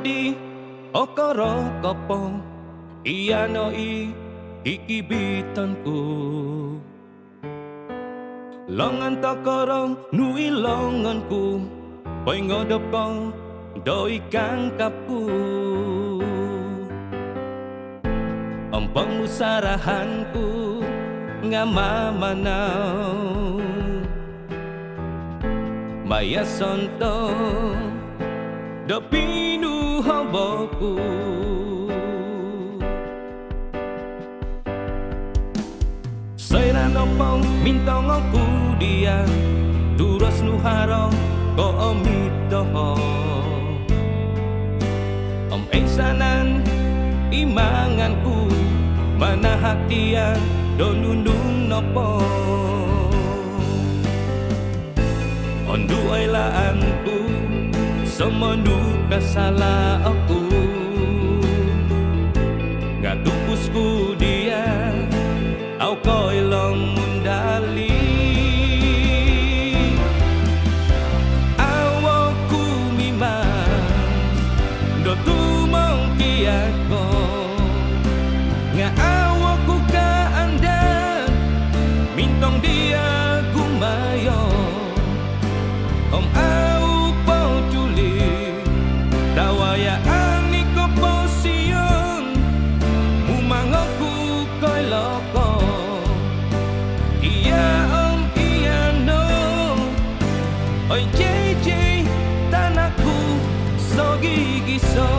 di okoro kopo iyano iki bitonku longan tokoro nui longanku poi ngodopo doi kang kapu ompong musarahanku ngamamanau maya sonto dopinu hoboku Sairano pong mintong aku dia Duros nuharo ko omitoho Om eisanan imanganku Manahak dia donunung nopo Ondu ay laanku Semendu kasala aku Ngatupusku dia Au koi long mundali Awoku mimang Do tumong kiako Nga awoku ka anda Mintong dia gumayo Om au pau tuli Dawaya ani ko posion Mumangoku koi loko Iya om iya no Oi JJ tanahku so gigisong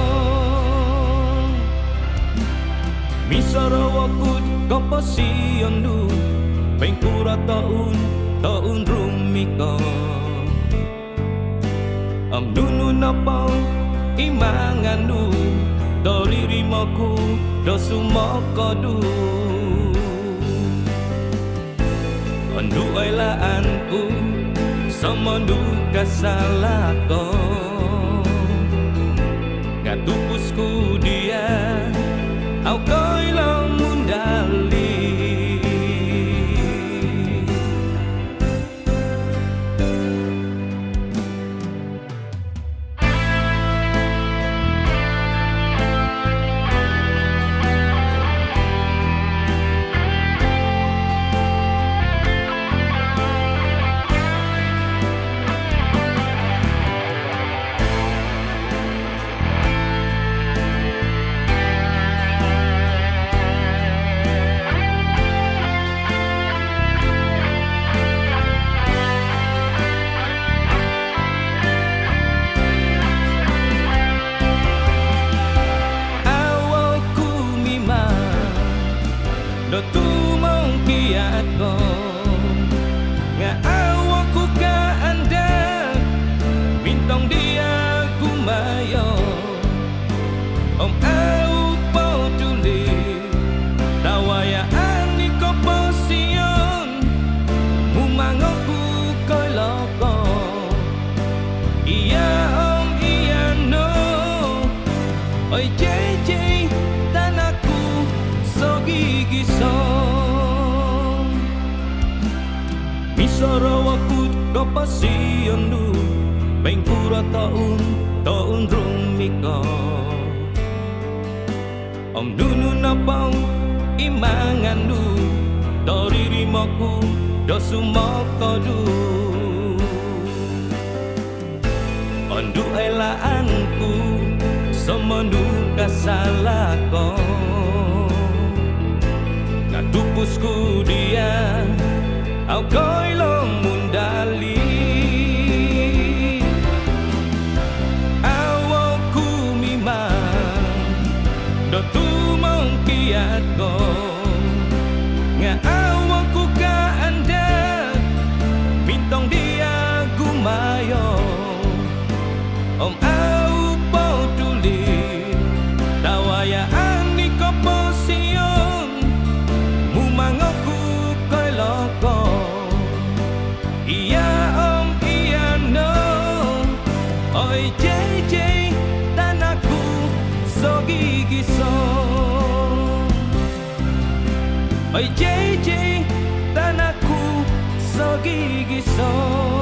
Misoro wakut ko posion du Pengkura taun rumiko Om nunu nopo imangandu Doririmoku dosumoko du Ondu ay laanku Semendu kasalako Ngatupusku dia Au koi long mundali Do tumong kiatko Nga awaku ka anda Bintong dia kumayo Om au pau tuli Dawaya ani ko posion Mumangoku koi loko Iya om iya no Oi JJ tanahku so gigisong Misoro wakut ko pasion du Pengkura taun rumiko Om dunu napang imangandu Doririmoku dosumoko du Ondu ay laanku Semendu kasalako Ngatupusku dia Au koi long mundali Awoku mimang Do tumong kiatko Nga awoku ka anda Mintong dia gumayo Om au pau tuli Dawaya ani ko posion Mumangoku koi loko Iya om iya no Oi JJ tanahku so gigisong Oi JJ tanahku so gigisong